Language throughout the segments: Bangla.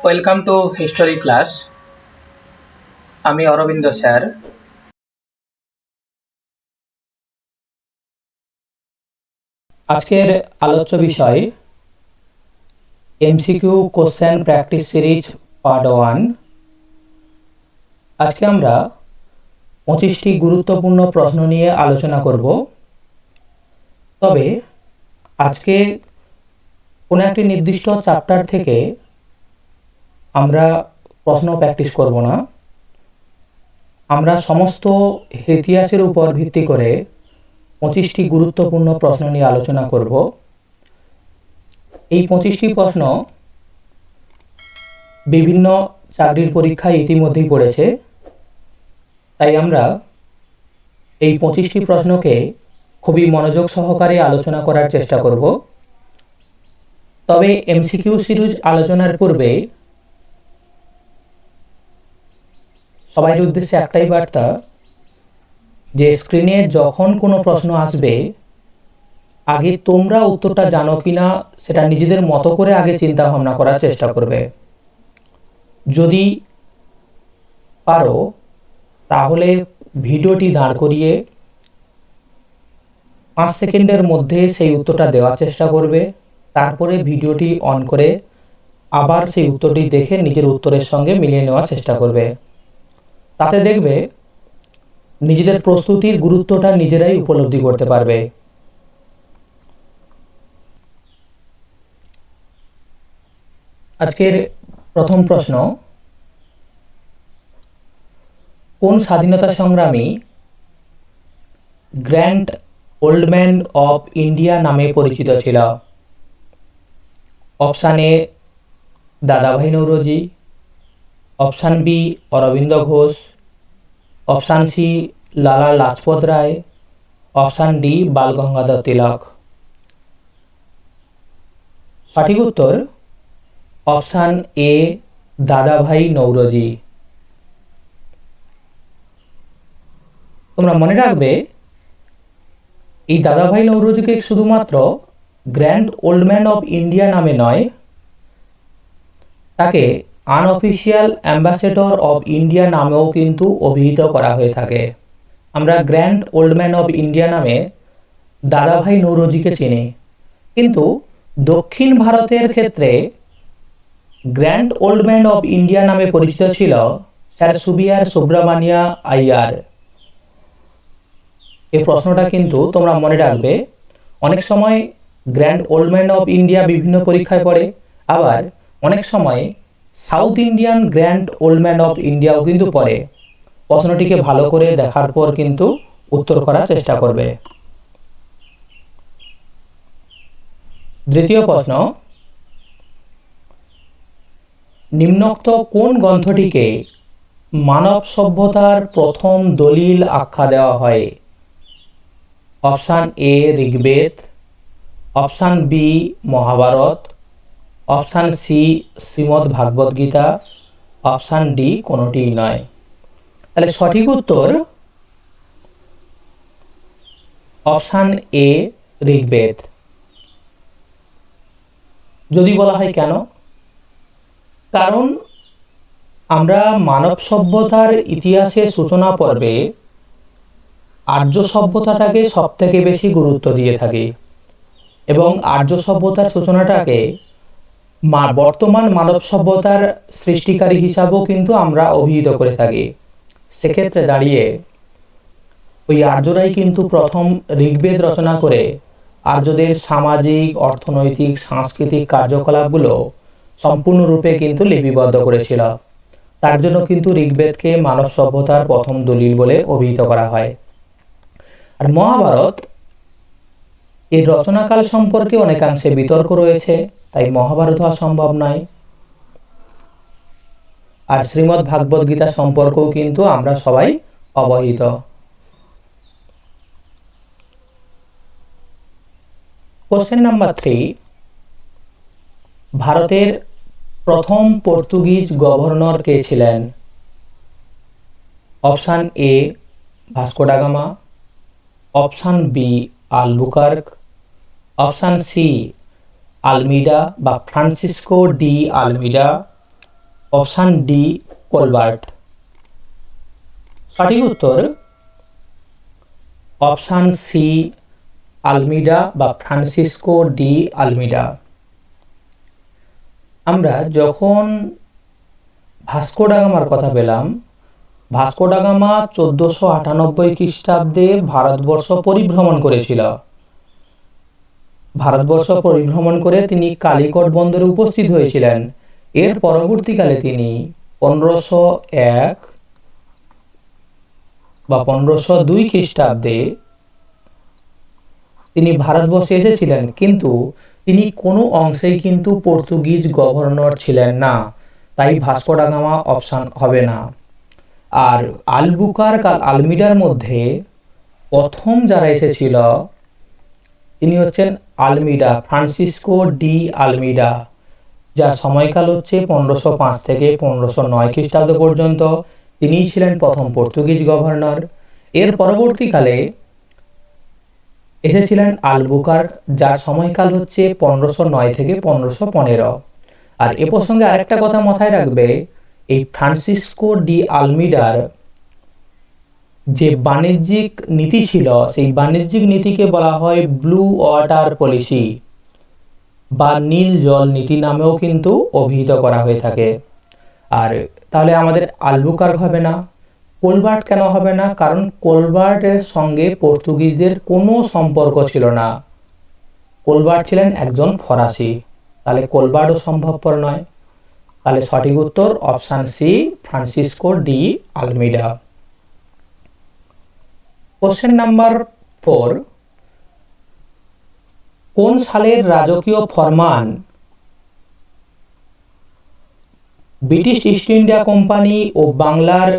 Welcome to history class. আমি অরবিন্দ স্যার। আজকের আলোচ্য বিষয় MCQ question practice series part 1। আজকে আমরা 25টি গুরুত্বপূর্ণ প্রশ্ন নিয়ে আলোচনা করব। তবে আজকে কোনো একটি নির্দিষ্ট চ্যাপ্টার থেকে আমরা প্রশ্ন প্র্যাকটিস করব না। আমরা সমস্ত ইতিহাসের উপর ভিত্তি করে 25টি গুরুত্বপূর্ণ প্রশ্ন নিয়ে আলোচনা করব। এই 25টি প্রশ্ন বিভিন্ন চাকরির পরীক্ষায় ইতিমধ্যেই পড়েছে, তাই আমরা এই 25টি প্রশ্নকে খুবই মনোযোগ সহকারে আলোচনা করার চেষ্টা করব। তবে এমসিকিউ সিরিজ আলোচনার পূর্বে সবার উদ্দেশ্যে একটাই বার্তা, যে স্ক্রিনে যখন কোনো প্রশ্ন আসবে আগে তোমরা উত্তরটা জানো কিনা সেটা নিজেদের মতো করে আগে চিন্তা ভাবনা করার চেষ্টা করবে। যদি পারো তাহলে ভিডিওটি দাঁড় করিয়ে 5 সেকেন্ডের মধ্যে সেই উত্তরটা দেওয়ার চেষ্টা করবে। তারপরে ভিডিওটি অন করে আবার সেই উত্তরটি দেখে নিজের উত্তরের সঙ্গে মিলিয়ে নেওয়ার চেষ্টা করবে। তাতে দেখবে নিজেদের প্রস্তুতির গুরুত্বটা নিজেরাই উপলব্ধি করতে পারবে। আজকের প্রথম প্রশ্ন, কোন স্বাধীনতা সংগ্রামী grand old man of India নামে পরিচিত ছিল? Option A Dadabhai Naoroji, option B Aurobindo Ghosh, option C Lala Lajpat Rai, option D Bal Gangadhar Tilak. সঠিক উত্তর অপশান এ দাদাভাই নৌরোজি। তোমরা মনে রাখবে, এই দাদাভাই নৌরোজিকে শুধুমাত্র grand old man of India নামে নয়, তাকে আনঅফিসিয়াল অ্যাম্বাসেডর অফ ইন্ডিয়া নামেও কিন্তু অভিহিত করা হয়ে থাকে। আমরা grand old man of India নামে দাদাভাই নৌরোজিকে চিনি, কিন্তু দক্ষিণ ভারতের ক্ষেত্রে grand old man of India নামে পরিচিত ছিল স্যার সুবিয়ার সুব্রমণিয়া আইয়ার। এই প্রশ্নটা কিন্তু তোমরা মনে রাখবে। অনেক সময় grand old man of India বিভিন্ন পরীক্ষায় পড়ে, আবার অনেক সময় south Indian grand old man of ইন্ডিয়াও কিন্তু পড়ে। প্রশ্নটিকে ভালো করে দেখার পর কিন্তু উত্তর করার চেষ্টা করবে। দ্বিতীয় প্রশ্ন, নিম্নোক্ত কোন গ্রন্থটিকে মানব সভ্যতার প্রথম দলিল আখ্যা দেওয়া হয়? Option A Rigveda, option B Mahabharata, option C Shrimad Bhagavad Gita, option D কোনোটিই নয়। তাহলে সঠিক উত্তর অপশান এ ঋগ্বেদ। যদি বলা হয় কেন, কারণ আমরা মানব সভ্যতার ইতিহাসের সূচনা পর্বে আর্য সভ্যতাটাকে সব থেকে বেশি গুরুত্ব দিয়ে থাকি, এবং আর্য সভ্যতার সূচনাটাকে বর্তমান মানব সভ্যতার সৃষ্টিকারী হিসাবেও কিন্তু আমরা অভিহিত করে থাকি। সেক্ষেত্রে দাঁড়িয়ে ওই আর্যরাই কিন্তু প্রথম ঋগ্বেদ রচনা করে আর্যদের সামাজিক, অর্থনৈতিক, সাংস্কৃতিক কার্যকলাপগুলো সম্পূর্ণরূপে কিন্তু লিপিবদ্ধ করেছিল। তার জন্য কিন্তু ঋগ্বেদকে মানব সভ্যতার প্রথম দলিল বলে অভিহিত করা হয়। আর মহাভারত এর রচনাকাল সম্পর্কে অনেকাংশে বিতর্ক রয়েছে, তাই মহাভারত হওয়া সম্ভব নয়। আর শ্রীমদ্ ভাগবত গীতা সম্পর্কেও কিন্তু আমরা সবাই অবহিত। কোশ্চেন নাম্বার 3, ভারতের প্রথম পর্তুগিজ গভর্নর কে ছিলেন? Option A Vasco da Gama, option B Albuquerque, option C Almeida বা Francisco de Almeida, option D Colbert. সঠিক উত্তর অপশান সি আলমিডা বা ফ্রান্সিসকো ডি আলমিডা। আমরা যখন ভাস্কো ডা গামার কথা পেলাম, ভাস্কো ডা গামা 1498 খ্রিস্টাব্দে ভারতবর্ষ পরিভ্রমণ করেছিল। ভারতবর্ষ পরিভ্রমণ করে তিনি কালিকট বন্দরে উপস্থিত হয়েছিলেন। এর পরবর্তীকালে তিনি 1501 বা 1502 খ্রিস্টাব্দে তিনি ভারতবর্ষে এসেছিলেন, কিন্তু তিনি কোনো অংশেই কিন্তু পর্তুগিজ গভর্নর ছিলেন না, তাই ভাস্কো ডা গামা অপশান হবে না। আর আলবুকার্ক আর আলমিডার মধ্যে প্রথম যারা এসেছিল তিনি হচ্ছেন আলমিডা, ফ্রান্সিসকো ডি আলমিডা, যার সময়কাল হচ্ছে 1505 থেকে 1509 খ্রিস্টাব্দ পর্যন্ত। তিনিই ছিলেন প্রথম পর্তুগিজ গভর্নর। এর পরবর্তীকালে এসেছিলেন আলবুকার্ক, যার সময়কাল হচ্ছে 1509 থেকে 1515। আর এ প্রসঙ্গে আরেকটা কথা মাথায় রাখবে, এই ফ্রান্সিসকো ডি আলমিডার যে বাণিজ্যিক নীতি ছিল, সেই বাণিজ্যিক নীতিকে বলা হয় ব্লু ওয়াটার পলিসি বা নীল জল নীতি নামেও কিন্তু অভিহিত করা হয়ে থাকে। আর তাহলে আমাদের আলবুকার্ক হবে না। কোলবার্ট কেন হবে না? কারণ কোলবার্টের সঙ্গে পর্তুগিজদের কোনো সম্পর্ক ছিল না। কোলবার্ট ছিলেন একজন ফরাসি, তাহলে কোলবার্টও সম্ভবপর নয়। তাহলে সঠিক উত্তর option C Francisco de Almeida. Question number 4, কোন সালের রাজকীয় ফরমান ব্রিটিশ ইস্ট ইন্ডিয়া কোম্পানি ও বাংলার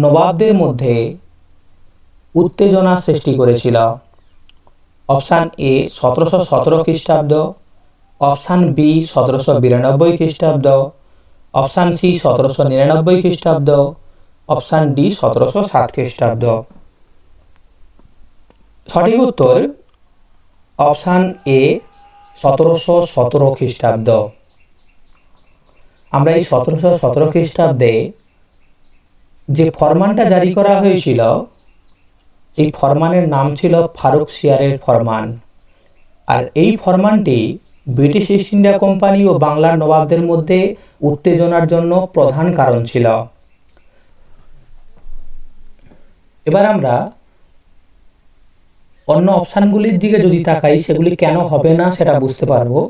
নবাবদের মধ্যে উত্তেজনা সৃষ্টি করেছিল? অপশান এ 1717 খ্রিস্টাব্দ, অপশান বি 1792 খ্রিস্টাব্দ, অপশান সি 1799 খ্রিস্টাব্দ, অপশান ডি 1707 খ্রিস্টাব্দ। সঠিক উত্তর অপশান এ 1717 খ্রিস্টাব্দ। আমরা এই 1717 খ্রিস্টাব্দে যে ফরমানটা জারি করা হয়েছিল, এই ফরমানের নাম ছিল ফারুকশিয়ারের ফরমান। আর এই ফরমানটি ব্রিটিশ ইস্ট ইন্ডিয়া কোম্পানি ও বাংলার নবাবদের মধ্যে উত্তেজনার জন্য প্রধান কারণ ছিল। এবার আমরা অন্য অপশানগুলির দিকে যদি তাকাই, সেগুলি কেন হবে না সেটা বুঝতে পারবো।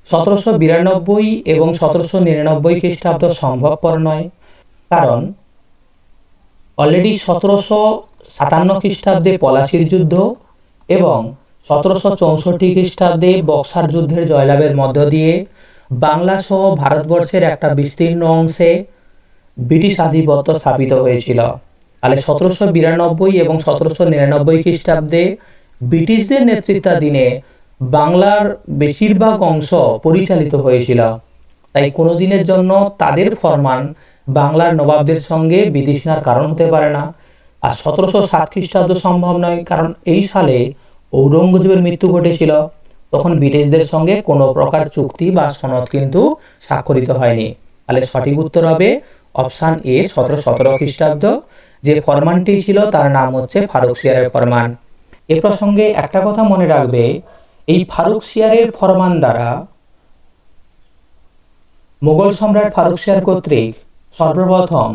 1792 এবং 1799 খ্রিস্টাব্দ সম্ভবপর নয়, কারণ অলরেডি 1757 খ্রিস্টাব্দে পলাশির যুদ্ধ এবং 1764 খ্রিস্টাব্দে বক্সার যুদ্ধের জয়লাভের মধ্য দিয়ে বাংলা সহ ভারতবর্ষের একটা বিস্তীর্ণ অংশে ব্রিটিশ আধিপত্য স্থাপিত হয়েছিল। তাহলে 1792 এবং 1799 খ্রিস্টাব্দে ব্রিটিশদের নেতৃত্বাধীনে বাংলার বেশিরভাগ অংশ পরিচালিত হয়েছিল। তাই কোনো দিনের জন্য তাদের ফরমান বাংলার নবাবদের সঙ্গে বিতৃষ্ণার কারণ হতে পারে না। আর 1707 খ্রিস্টাব্দ সম্ভব নয়, কারণ এই সালে ঔরঙ্গজেবের মৃত্যু ঘটেছিল। তখন ব্রিটিশদের সঙ্গে কোনো প্রকার চুক্তি বা সনদ কিন্তু স্বাক্ষরিত হয়নি। তাহলে সঠিক উত্তর হবে অপশান এ 1717 খ্রিস্টাব্দ। যে ফরমানটি ছিল তার নাম হচ্ছে ফারুকশিয়ারের ফরমান। এ প্রসঙ্গে একটা কথা মনে রাখবে, এই ফারুকশিয়ারের ফরমান দ্বারা মুঘল সম্রাট ফারুকশিয়ার কর্তৃক সর্বপ্রথম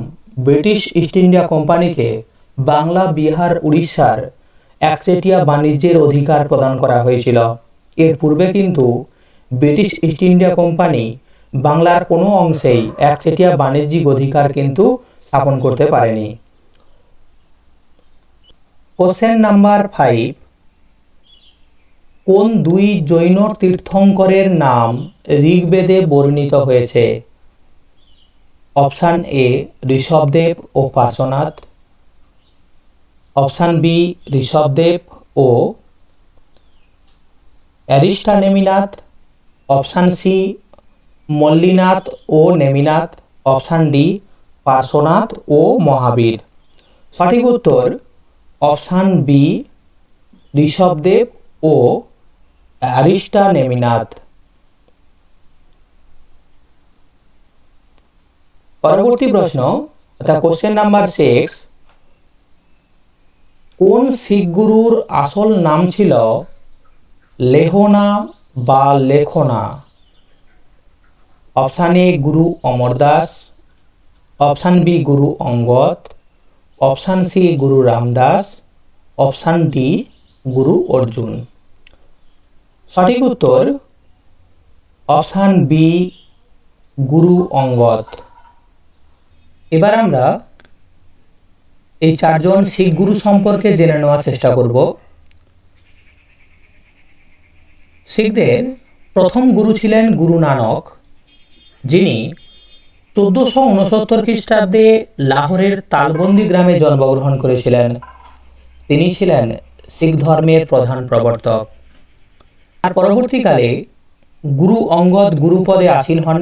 ব্রিটিশ ইস্ট ইন্ডিয়া কোম্পানিকে বাংলা, বিহার, উড়িষ্যার একচেটিয়া বাণিজ্যের অধিকার প্রদান করা হয়েছিল। এর পূর্বে কিন্তু ব্রিটিশ ইস্ট ইন্ডিয়া কোম্পানি বাংলার কোনো অংশেই একচেটিয়া বাণিজ্যিক অধিকার কিন্তু স্থাপন করতে পারেনি। কোশ্চেন নাম্বার 5, কোন দুই জৈন তীর্থঙ্করের নাম ঋগ্বেদে বর্ণিত হয়েছে? অপশান এ ঋষভদেব ও পার্শ্বনাথ, অপশান বি ঋষভদেব ও অ্যারিস্টা নেমিনাথ, অপশান সি মল্লিনাথ ও নেমিনাথ, অপশান ডি পার্শ্বনাথ ও মহাবীর। সঠিক উত্তর অপশান বি ঋষভদেব ও অ্যারিস্টা নেমিনাথ। পরবর্তী প্রশ্ন অর্থাৎ কোশ্চেন নাম্বার 6, কোন শিখ গুরুর আসল নাম ছিল লেহনা বা লেখনা? Option A Guru Amardas, option B Guru Angad, option C Guru Ramdas, option D গুরু অর্জুন। সঠিক উত্তর অপশান বি গুরু অঙ্গদ। এবার আমরা এই চারজন শিখ গুরু সম্পর্কে জেনে নেওয়ার চেষ্টা করব। শিখদের প্রথম গুরু ছিলেন গুরু নানক, যিনি 1469 খ্রিস্টাব্দে লাহোরের তালবন্দি গ্রামে জন্মগ্রহণ করেছিলেন। তিনি ছিলেন শিখ ধর্মের প্রধান প্রবর্তক। আর পরবর্তীকালে গুরু অঙ্গদ গুরুপদে আসীন হন।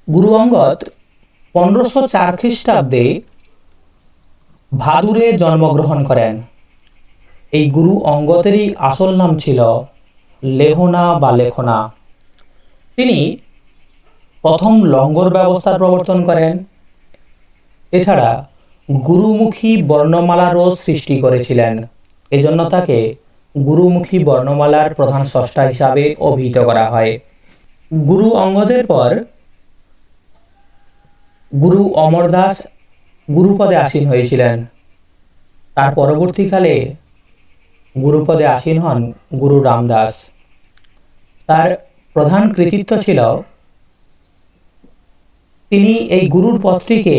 গুরু অঙ্গদ 1504 খ্রিস্টাব্দে ভাদুরে জন্মগ্রহণ করেন। এই গুরু অঙ্গদেরই আসল নাম ছিল লেহনা বা লেখনা। তিনি প্রথম লঙ্গর ব্যবস্থার প্রবর্তন করেন। এছাড়া গুরুমুখী বর্ণমালারও সৃষ্টি করেছিলেন। এজন্য তাকে গুরুমুখী বর্ণমালার প্রধান স্রষ্টা হিসাবে অভিহিত করা হয়। গুরু অঙ্গদের পর গুরু অমরদাস গুরুপদে আসীন হয়েছিলেন। তার পরবর্তীকালে গুরুপদে আসীন হন গুরু রামদাস। তার প্রধান কৃতিত্ব ছিল তিনি এই গুরুর পদটিকে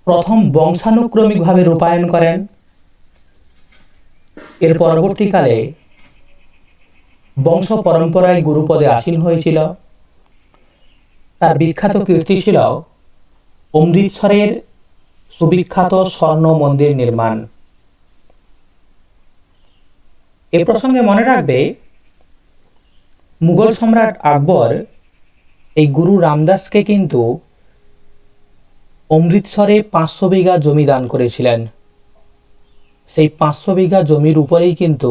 প্রথম বংশানুক্রমিকভাবে রূপায়ণ করেন। এর পরবর্তীকালে বংশ পরম্পরায় গুরুপদে আসীন হয়েছিল। তার বিখ্যাত কীর্তি ছিল অমৃতসরের সুবিখ্যাত স্বর্ণ মন্দির নির্মাণ। এ প্রসঙ্গে মনে রাখবে, মুঘল সম্রাট আকবর এই গুরু রামদাসকে কিন্তু অমৃতসরে 500 বিঘা জমি দান করেছিলেন। সেই 500 বিঘা জমির উপরেই কিন্তু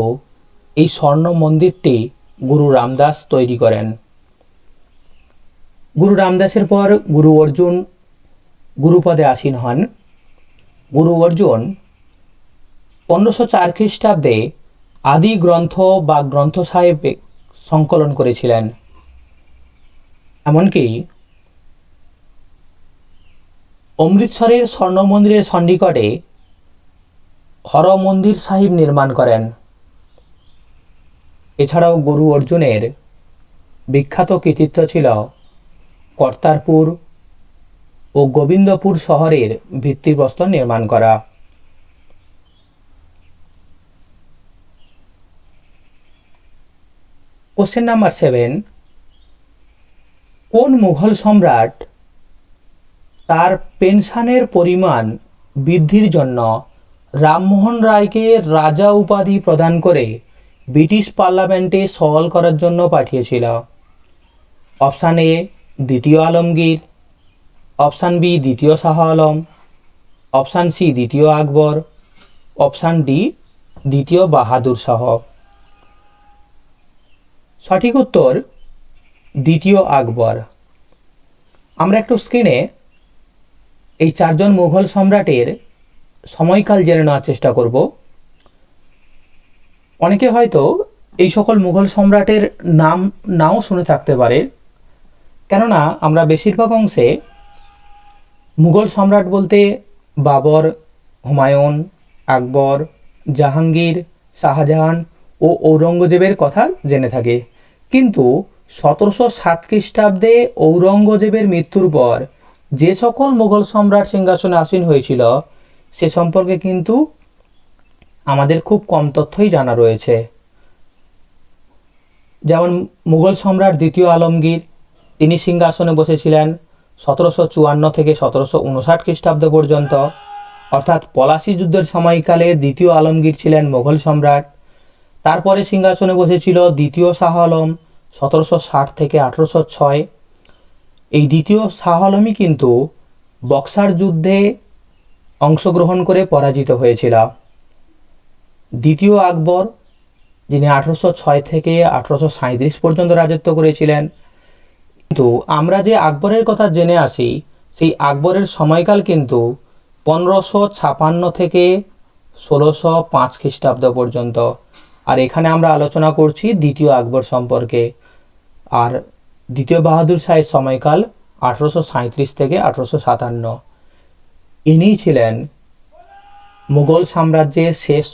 এই স্বর্ণ মন্দিরটি গুরু রামদাস তৈরি করেন। গুরু রামদাসের পর গুরু অর্জুন গুরুপদে আসীন হন। গুরু অর্জুন 1504 খ্রিস্টাব্দে আদি গ্রন্থ বা গ্রন্থ সাহেব সংকলন করেছিলেন। এমনকি অমৃতসরের স্বর্ণ মন্দিরের সন্নিকটে হর মন্দির সাহিব নির্মাণ করেন। এছাড়াও গুরু অর্জুনের বিখ্যাত কৃতিত্ব ছিল কর্তারপুর ও গোবিন্দপুর শহরের ভিত্তিপ্রস্তর নির্মাণ করা। কোশ্চেন নাম্বার 7, কোন মুঘল সম্রাট তার পেনশনের পরিমাণ বৃদ্ধির জন্য রামমোহন রায়কে রাজা উপাধি প্রদান করে ব্রিটিশ পার্লামেন্টে সওয়াল করার জন্য পাঠিয়েছিল? অপশান এ দ্বিতীয় আলমগীর, অপশান বি দ্বিতীয় শাহ আলম, অপশান সি দ্বিতীয় আকবর, অপশান ডি দ্বিতীয় বাহাদুর শাহ। সঠিক উত্তর দ্বিতীয় আকবর। আমরা একটু স্ক্রিনে এই চারজন মুঘল সম্রাটের সময়কাল জেনে নেওয়ার চেষ্টা করব। অনেকে হয়তো এই সকল মুঘল সম্রাটের নাম নাও শুনে থাকতে পারে, কেননা আমরা বেশিরভাগ অংশে মুঘল সম্রাট বলতে বাবর, হুমায়ুন, আকবর, জাহাঙ্গীর, শাহজাহান ও ঔরঙ্গজেবের কথা জেনে থাকি। কিন্তু 1707 খ্রিস্টাব্দে ঔরঙ্গজেবের মৃত্যুর পর যে সকল মুঘল সম্রাট সিংহাসনে আসীন হয়েছিল সে সম্পর্কে কিন্তু আমাদের খুব কম তথ্যই জানা রয়েছে। যেমন মুঘল সম্রাট দ্বিতীয় আলমগীর, তিনি সিংহাসনে বসেছিলেন 1754 থেকে 1759 খ্রিস্টাব্দ পর্যন্ত, অর্থাৎ পলাশী যুদ্ধের সময়কালে দ্বিতীয় আলমগীর ছিলেন মুঘল সম্রাট। তারপরে সিংহাসনে বসেছিল দ্বিতীয় শাহ আলম 1760 থেকে 1806। এই দ্বিতীয় শাহ আলমই কিন্তু বক্সার যুদ্ধে অংশগ্রহণ করে পরাজিত হয়েছিল। দ্বিতীয় আকবর, যিনি 1806 থেকে 1837 পর্যন্ত রাজত্ব করেছিলেন, কিন্তু আমরা যে আকবরের কথা জেনে আসি, সেই আকবরের সময়কাল কিন্তু 1556 থেকে 1605 খ্রিস্টাব্দ পর্যন্ত। আর এখানে আমরা আলোচনা করছি দ্বিতীয় আকবর সম্পর্কে। আর দ্বিতীয় বাহাদুর শাহের সময়কাল 1837 থেকে 1857। ইনিই ছিলেন মুঘল সাম্রাজ্যের শেষ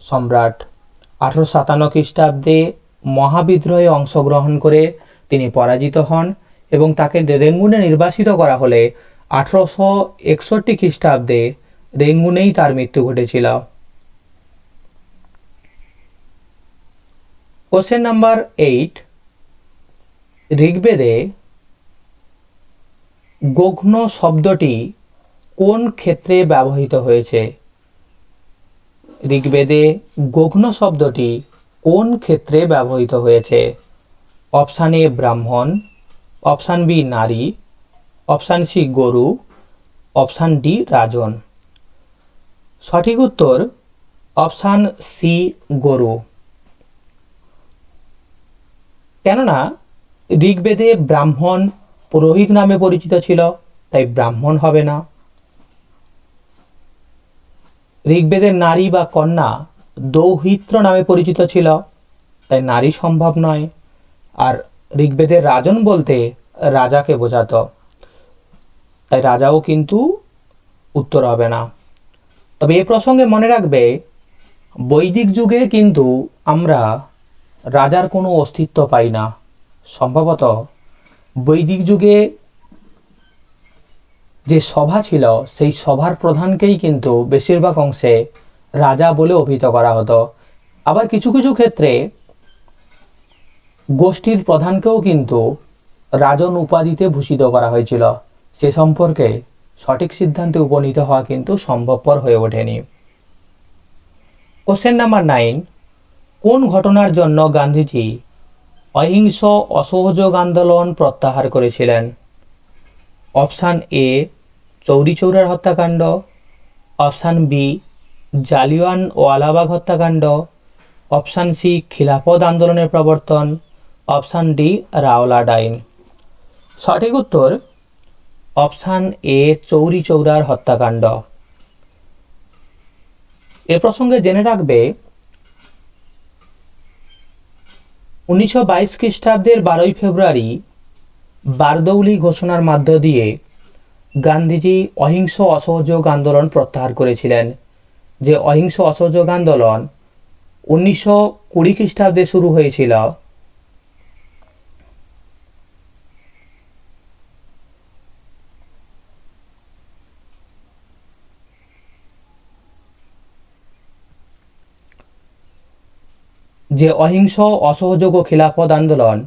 সম্রাট। 1857 খ্রিস্টাব্দে মহাবিদ্রোহে অংশগ্রহণ করে তিনি পরাজিত হন এবং তাকে রেঙ্গুনে নির্বাসিত করা হলে 1861 খ্রিস্টাব্দে রেঙ্গুনেই তার মৃত্যু ঘটেছিল। কোশ্চেন নাম্বার 8, ঋগ্বেদে গঘ্ন শব্দটি কোন ক্ষেত্রে ব্যবহৃত হয়েছে? ঋগ্বেদে গঘ্ন শব্দটি কোন ক্ষেত্রে ব্যবহৃত হয়েছে? অপশান এ ব্রাহ্মণ, অপশান বি নারী, অপশান সি গরু, অপশান ডি রাজন। সঠিক উত্তর অপশান সি গরু। কেননা ঋগ্বেদে ব্রাহ্মণ পুরোহিত নামে পরিচিত ছিল, তাই ব্রাহ্মণ হবে না। ঋগ্বেদের নারী বা কন্যা দৌহিত্র নামে পরিচিত ছিল, তাই নারী সম্ভব নয়। আর ঋগ্বেদের রাজন বলতে রাজাকে বোঝাতো, তাই রাজাও কিন্তু উত্তর হবে না। তবে এ প্রসঙ্গে মনে রাখবে, বৈদিক যুগে কিন্তু আমরা রাজার কোনো অস্তিত্ব পাই না। সম্ভবত বৈদিক যুগে যে সভা ছিল, সেই সভার প্রধানকেই কিন্তু বেশিরভাগ অংশে রাজা বলে অভিহিত করা হতো। আবার কিছু কিছু ক্ষেত্রে গোষ্ঠীর প্রধানকেও কিন্তু রাজন উপাধিতে ভূষিত করা হয়েছিল। সে সম্পর্কে সঠিক সিদ্ধান্তে উপনীত হওয়া কিন্তু সম্ভবপর হয়ে ওঠেনি। কোশ্চেন নাম্বার 9, কোন ঘটনার জন্য গান্ধীজি অহিংস অসহযোগ আন্দোলন প্রত্যাহার করেছিলেন? অপশান এ চৌরি চৌরার হত্যাকাণ্ড, অপশান বি জালিয়ান ওয়ালাবাগ হত্যাকাণ্ড, অপশান সি খিলাফত আন্দোলনের প্রবর্তন, অপশান ডি রাওলাট আইন। সঠিক উত্তর অপশান এ চৌরি চৌরার হত্যাকাণ্ড। এ প্রসঙ্গে জেনে রাখবে, 1922 খ্রিস্টাব্দের 12ই ফেব্রুয়ারি বারদৌলি ঘোষণার মধ্য দিয়ে গান্ধীজি অহিংস অসহযোগ আন্দোলন প্রত্যাহার করেছিলেন। যে অহিংস অসহযোগ আন্দোলন 1920 খ্রিস্টাব্দে শুরু হয়েছিল, যে অহিংস অসহযোগ ও খিলাফত আন্দোলন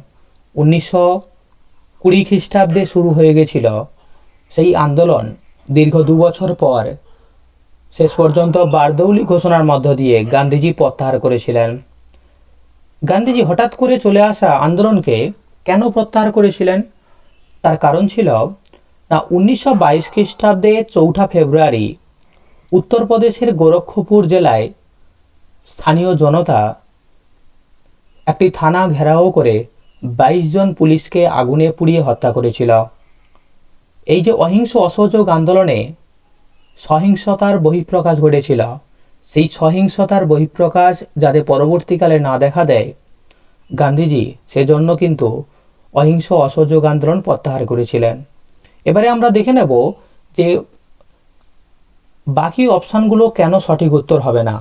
1920 খ্রিস্টাব্দে শুরু হয়ে গেছিল, সেই আন্দোলন দীর্ঘ 2 বছর পর শেষ পর্যন্ত বারদৌলি ঘোষণার মধ্য দিয়ে গান্ধীজি প্রত্যাহার করেছিলেন। গান্ধীজি হঠাৎ করে চলে আসা আন্দোলনকে কেন প্রত্যাহার করেছিলেন? তার কারণ ছিল না, 1922 খ্রিস্টাব্দে 4 ফেব্রুয়ারি উত্তরপ্রদেশের গোরক্ষপুর জেলায় স্থানীয় জনতা একটি থানা ঘেরাও করে 22 জন পুলিশকে আগুনে পুড়িয়ে হত্যা করেছিল। এই যে অহিংস অসহযোগ আন্দোলনে সহিংসতার বহিঃপ্রকাশ ঘটেছিল, সেই সহিংসতার বহিঃপ্রকাশ যাতে পরবর্তীকালে না দেখা দেয়, গান্ধীজি সেজন্য কিন্তু অহিংস অসহযোগ আন্দোলন প্রত্যাহার করেছিলেন। এবারে আমরা দেখে নেব যে বাকি অপশানগুলো কেন সঠিক উত্তর হবে না।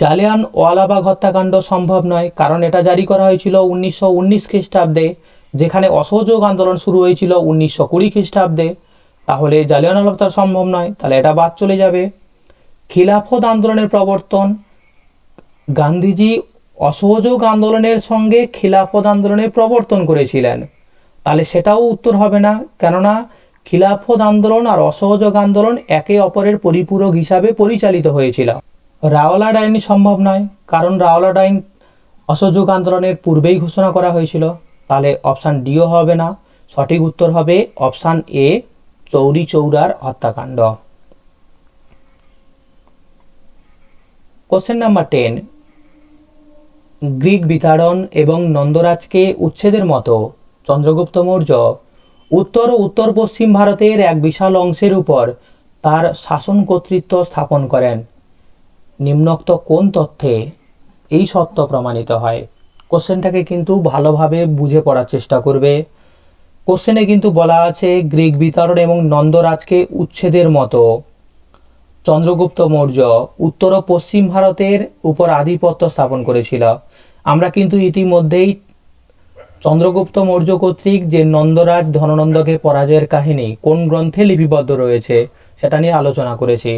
জালিয়ান ওয়ালাবাগ হত্যাকাণ্ড সম্ভব নয়, কারণ এটা জারি করা হয়েছিল 1919 খ্রিস্টাব্দে, যেখানে অসহযোগ আন্দোলন শুরু হয়েছিল 1920 খ্রিস্টাব্দে। তাহলে জালিয়ানওয়ালাবাগ হত্যা সম্ভব নয়, তাহলে এটা বাদ চলে যাবে। খিলাফত আন্দোলনের প্রবর্তন, গান্ধীজি অসহযোগ আন্দোলনের সঙ্গে খিলাফত আন্দোলনের প্রবর্তন করেছিলেন, তাহলে সেটাও উত্তর হবে না, কেননা খিলাফত আন্দোলন আর অসহযোগ আন্দোলন একে অপরের পরিপূরক হিসাবে পরিচালিত হয়েছিল। রাওলাট আইন সম্ভব নয়, কারণ রাওলাট আইন অসহযোগ আন্দোলনের পূর্বেই ঘোষণা করা হয়েছিল, তাহলে অপশান ডিও হবে না। সঠিক উত্তর হবে অপশান এ চৌরি চৌরার হত্যাকাণ্ড। কোশ্চেন নাম্বার 10, গ্রিক বিতাড়ন এবং নন্দরাজকে উচ্ছেদের মতো চন্দ্রগুপ্ত মৌর্য উত্তর ও উত্তর পশ্চিম ভারতের এক বিশাল অংশের উপর তার শাসন কর্তৃত্ব স্থাপন করেন। নিম্নোক্ত কোন তথ্যে এই সত্য প্রমাণিত হয়? কোশ্চেনটাকে কিন্তু ভালোভাবে বুঝে পড়ার চেষ্টা করবে। কোশ্চেনে কিন্তু বলা আছে গ্রিক বিতরণ এবং নন্দরাজকে উচ্ছেদের মতো চন্দ্রগুপ্ত মৌর্য উত্তর ও পশ্চিম ভারতের উপর আধিপত্য স্থাপন করেছিল। আমরা কিন্তু ইতিমধ্যেই চন্দ্রগুপ্ত মৌর্য কর্তৃক যে নন্দরাজ ধননন্দকে পরাজয়ের কাহিনী কোন গ্রন্থে লিপিবদ্ধ রয়েছে সেটা নিয়ে আলোচনা করেছি।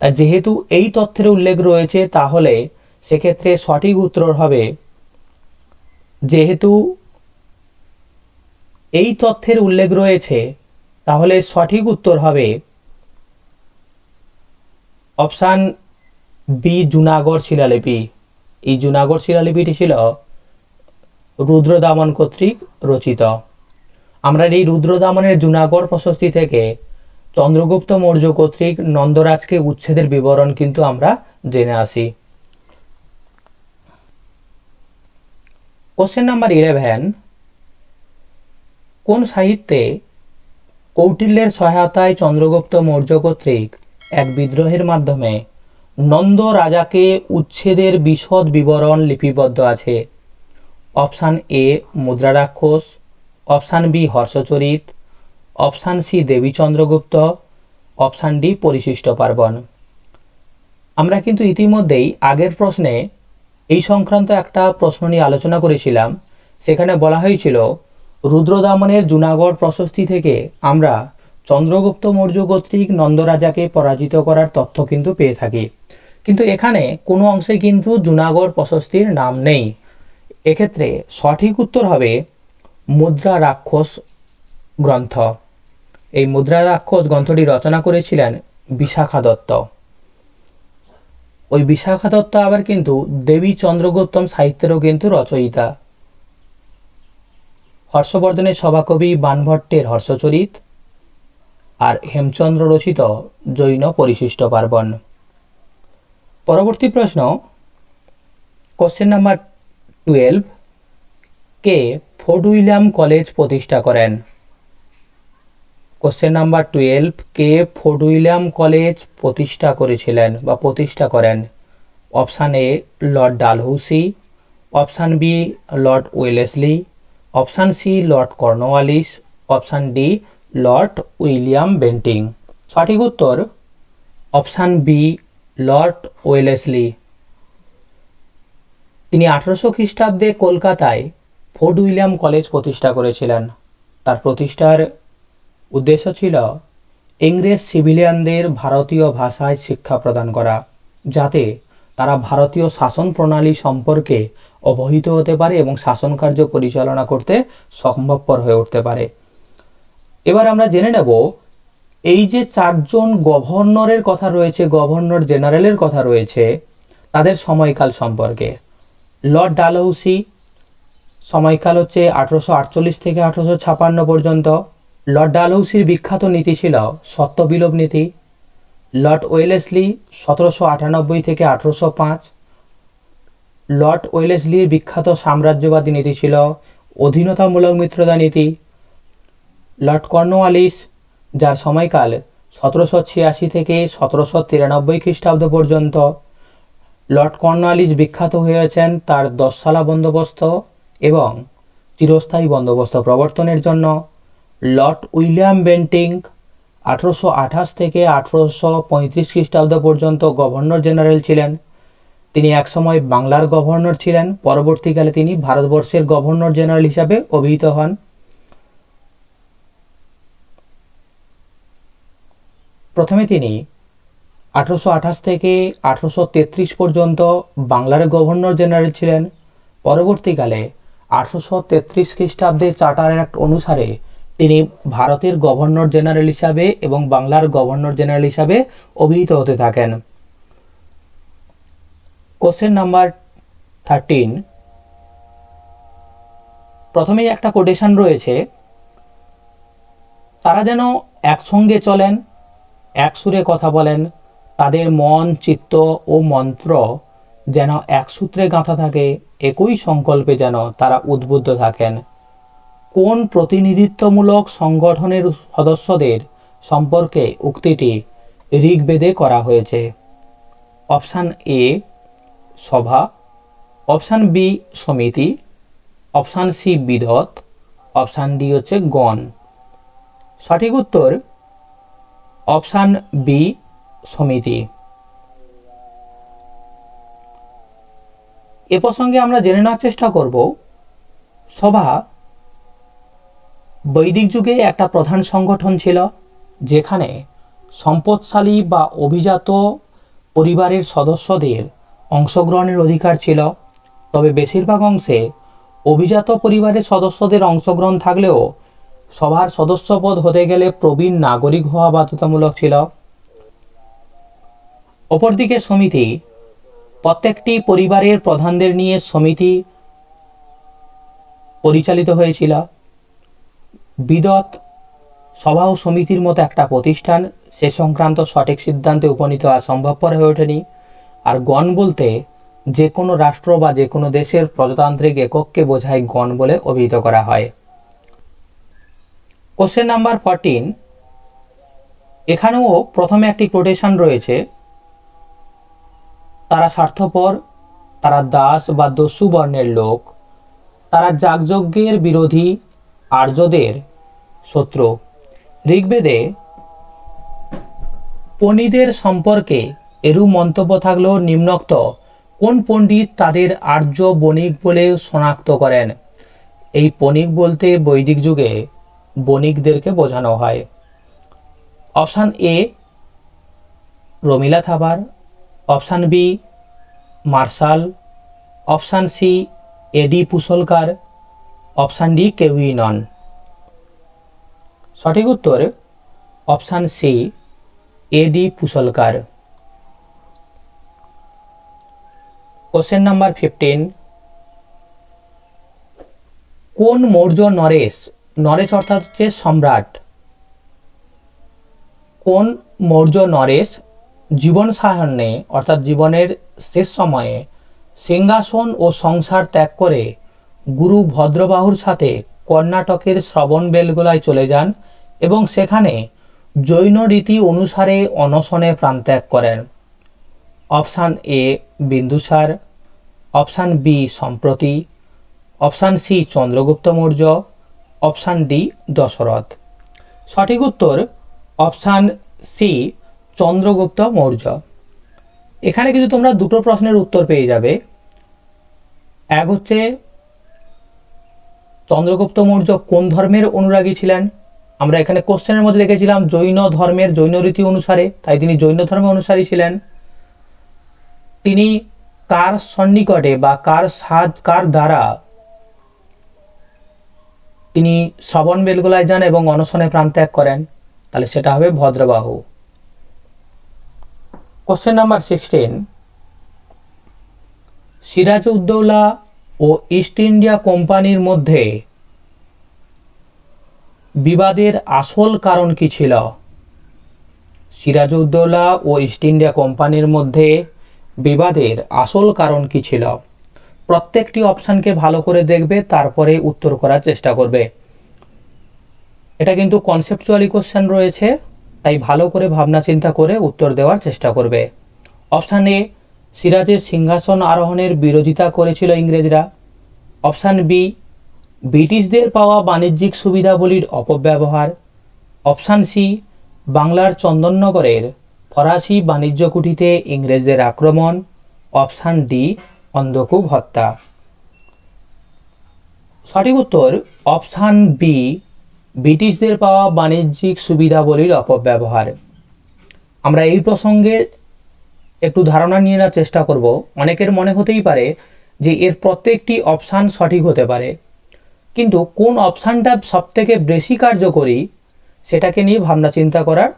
তাই যেহেতু এই তথ্যের উল্লেখ রয়েছে তাহলে সেক্ষেত্রে সঠিক উত্তর হবে, যেহেতু এই তথ্যের উল্লেখ রয়েছে তাহলে সঠিক উত্তর হবে অপশান বি, জুনাগড় শিলালিপি। এই জুনাগড় শিলালিপিটি ছিল রুদ্রদামন কর্তৃক রচিত। আমরা এই রুদ্রদামনের জুনাগড় প্রশস্তি থেকে চন্দ্রগুপ্ত মৌর্য কর্তৃক নন্দরাজকে উচ্ছেদের বিবরণ কিন্তু আমরা জেনে আসি। কোশ্চেন নাম্বার 11, কোন সাহিত্যে কৌটিল্যের সহায়তায় চন্দ্রগুপ্ত মৌর্য কর্তৃক এক বিদ্রোহের মাধ্যমে নন্দ রাজাকে উচ্ছেদের বিশদ বিবরণ লিপিবদ্ধ আছে? Option A Mudra Rakshasa, option B Harshacharita, option C Devi Chandragupta, option D Parishishta Parvan. আমরা কিন্তু ইতিমধ্যেই আগের প্রশ্নে এই সংক্রান্ত একটা প্রশ্ন নিয়ে আলোচনা করেছিলাম। সেখানে বলা হয়েছিল রুদ্রদামনের জুনাগড় প্রশস্তি থেকে আমরা চন্দ্রগুপ্ত মৌর্য কর্তৃক নন্দরাজাকে পরাজিত করার তথ্য কিন্তু পেয়ে থাকি, কিন্তু এখানে কোনো অংশে কিন্তু জুনাগড় প্রশস্তির নাম নেই। এক্ষেত্রে সঠিক উত্তর হবে মুদ্রা রাক্ষস গ্রন্থ। এই মুদ্রা রাক্ষস গ্রন্থটি রচনা করেছিলেন বিশাখা দত্ত। ওই বিশাখা দত্ত আবার কিন্তু দেবী চন্দ্রগুপ্তম সাহিত্যেরও কিন্তু রচয়িতা। হর্ষবর্ধনের সভাকবি বাণভট্টের হর্ষচরিত আর হেমচন্দ্র রচিত জৈন পরিশিষ্ট পার্বণ। পরবর্তী প্রশ্ন, কোশ্চেন নাম্বার 12, কে ফোর্ট উইলিয়াম কলেজ প্রতিষ্ঠা করেন? কোশ্চেন নাম্বার 12, কে ফোর্ট উইলিয়াম কলেজ প্রতিষ্ঠা করেছিলেন বা প্রতিষ্ঠা করেন? Option A Lord Dalhousie, option B Lord Wellesley, option C Lord Cornwallis, option D Lord William Bentinck. সঠিক উত্তর অপশান বি লর্ড ওয়েলেসলি। তিনি 1800 খ্রিস্টাব্দে কলকাতায় ফোর্ট উইলিয়াম কলেজ প্রতিষ্ঠা করেছিলেন। তার প্রতিষ্ঠার উদ্দেশ্য ছিল ইংরেজ সিভিলিয়ানদের ভারতীয় ভাষায় শিক্ষা প্রদান করা, যাতে তারা ভারতীয় শাসন প্রণালী সম্পর্কে অবহিত হতে পারে এবং শাসন কার্য পরিচালনা করতে সম্ভবপর হয়ে উঠতে পারে। এবার আমরা জেনে নেব এই যে 4 জন গভর্নরের কথা রয়েছে, গভর্নর জেনারেলের কথা রয়েছে, তাদের সময়কাল সম্পর্কে। লর্ড ডালহৌসি সময়কাল হচ্ছে 1848 থেকে 1856 পর্যন্ত। লর্ড ডালহৌসির বিখ্যাত নীতি ছিল সত্য বিলোপ নীতি। লর্ড ওয়েলেসলি 1798 থেকে 1805। লর্ড ওয়েলেসলির বিখ্যাত সাম্রাজ্যবাদী নীতি ছিল অধীনতামূলক মিত্রতা নীতি। লর্ড কর্নওয়ালিস, যার সময়কাল 1786 থেকে 1793 খ্রিস্টাব্দ পর্যন্ত। লর্ড কর্নওয়ালিস বিখ্যাত হয়েছেন তার 10 সালা বন্দোবস্ত এবং চিরস্থায়ী বন্দোবস্ত প্রবর্তনের জন্য। লর্ড উইলিয়াম বেন্টিং 1828 থেকে 1835 খ্রিস্টাব্দ পর্যন্ত গভর্নর জেনারেল ছিলেন। তিনি একসময় বাংলার গভর্নর ছিলেন, পরবর্তীকালে তিনি ভারতবর্ষের গভর্নর জেনারেল হিসাবে অভিহিত হন। প্রথমে তিনি 1828 থেকে 1833 পর্যন্ত বাংলার গভর্নর জেনারেল ছিলেন। পরবর্তীকালে 1833 খ্রিস্টাব্দে চার্টার অ্যাক্ট অনুসারে তিনি ভারতের গভর্নর জেনারেল হিসাবে এবং বাংলার গভর্নর জেনারেল হিসাবে অভিহিত হতে থাকেন। কোশ্চেন নাম্বার 13, প্রথমেই একটা কোটেশন রয়েছে, তারা যেন একসঙ্গে চলেন, এক সুরে কথা বলেন, তাদের মন চিত্ত ও মন্ত্র যেন এক সূত্রে গাঁথা থাকে, একই সংকল্পে যেন তারা উদ্বুদ্ধ থাকেন। কোন প্রতিনিধিত্বমূলক সংগঠনের সদস্যদের সম্পর্কে উক্তিটি ঋগ্বেদে করা হয়েছে? অপশান এ সভা, অপশান বি সমিতি, অপশান সি বিদত, অপশান ডি হচ্ছে গণ। সঠিক উত্তর অপশান বি সমিতি। এ প্রসঙ্গে আমরা জেনে নেওয়ার চেষ্টা করব, সভা বৈদিক যুগে একটা প্রধান সংগঠন ছিল, যেখানে সম্পদশালী বা অভিজাত পরিবারের সদস্যদের অংশগ্রহণের অধিকার ছিল। তবে বেশিরভাগ অংশে অভিজাত পরিবারের সদস্যদের অংশগ্রহণ থাকলেও সভার সদস্যপদ হতে গেলে প্রবীণ নাগরিক হওয়া বাধ্যতামূলক ছিল। অপরদিকে সমিতি, প্রত্যেকটি পরিবারের প্রধানদের নিয়ে সমিতি পরিচালিত হয়েছিল। বিদত সভা ও সমিতির মতো একটা প্রতিষ্ঠান, সে সংক্রান্ত সঠিক সিদ্ধান্তে উপনীত হওয়া সম্ভবপর হয়ে ওঠেনি। আর গণ বলতে যে কোনো রাষ্ট্র বা যে কোনো দেশের প্রজাতান্ত্রিক একককে বোঝায় গণ বলে অভিহিত করা হয়। কোশ্চেন নাম্বার 14, এখানেও প্রথমে একটি কোটেশন রয়েছে, তারা স্বার্থপর, তারা দাস বা দস্যু বর্ণের লোক, তারা যাগযজ্ঞের বিরোধী, আর্যদের শত্রু। ঋগ্বেদে পণ্ডিতদের সম্পর্কে এরূপ মন্তব্য থাকলেও নিম্নোক্ত কোন পণ্ডিত তাদের আর্য বণিক বলে শনাক্ত করেন? এই বণিক বলতে বৈদিক যুগে বণিকদেরকে বোঝানো হয়। Option A Romila Thapar, option B Marshall, option C A D Pusalker, option D কেউই নন। সঠিক উত্তর option C A D Pusalker. Question number 15, কোন মৌর্য নরেশ, নরেশ অর্থাৎ হচ্ছে সম্রাট, কোন মৌর্য নরেশ জীবন সায়ান্নে অর্থাৎ জীবনের শেষ সময়ে সিংহাসন ও সংসার ত্যাগ করে গুরু ভদ্রবাহুর সাথে কর্ণাটকের শ্রবণবেলগোলায় চলে যান এবং সেখানে জৈন রীতি অনুসারে অনশনে প্রাণত্যাগ করেন? Option A Bindusara, option B Samprati, option C Chandragupta Maurya, option D Dasharatha. সঠিক উত্তর অপশান সি চন্দ্রগুপ্ত মৌর্য। এখানে কিন্তু তোমরা দুটো প্রশ্নের উত্তর পেয়ে যাবে। এক হচ্ছে চন্দ্রগুপ্ত মৌর্য কোন ধর্মের অনুরাগী ছিলেন? আমরা এখানে কোশ্চেনের মধ্যে দেখেছিলাম জৈন ধর্মের, জৈন রীতি অনুসারে, তাই তিনি জৈন ধর্মের অনুসারী ছিলেন। তিনি কার সন্নিকটে বা কার দ্বারা তিনি শ্রবণবেলগোলায় যান এবং অনশনে প্রাণত্যাগ করেন? তাহলে সেটা হবে ভদ্রবাহু। কোশ্চেন নাম্বার 16, সিরাজউদ্দৌলা ও ইস্ট ইন্ডিয়া কোম্পানির মধ্যে বিবাদের আসল কারণ কি ছিল? সিরাজউদ্দৌলা ও ইস্ট ইন্ডিয়া কোম্পানির মধ্যে বিবাদের আসল কারণ কি ছিল? প্রত্যেকটি অপশানকে ভালো করে দেখবে, তারপরে উত্তর করার চেষ্টা করবে। এটা কিন্তু কনসেপচুয়ালি কোশ্চেন রয়েছে, তাই ভালো করে ভাবনা চিন্তা করে উত্তর দেওয়ার চেষ্টা করবে। অপশান এ সিরাজের সিংহাসন আরোহণের বিরোধিতা করেছিল ইংরেজরা। অপশান বি ব্রিটিশদের পাওয়া বাণিজ্যিক সুবিধাবলীর অপব্যবহার। অপশান সি বাংলার চন্দননগরের ফরাসি বাণিজ্য কুঠিতে ইংরেজদের আক্রমণ। অপশান ডি অন্ধকূপ হত্যা। সঠিক উত্তর অপশান বি ব্রিটিশদের পাওয়া বাণিজ্যিক সুবিধাবলীর অপব্যবহার। আমরা এই প্রসঙ্গে একটু ধারণা নিয়ে নেওয়ার চেষ্টা করব। অনেকের মনে হতেই পারে যে এর প্রত্যেকটি অপশান সঠিক হতে পারে, কিন্তু কোন অপশানটা সবথেকে বেশি কার্যকরী সেটাকে নিয়ে ভাবনা চিন্তা করার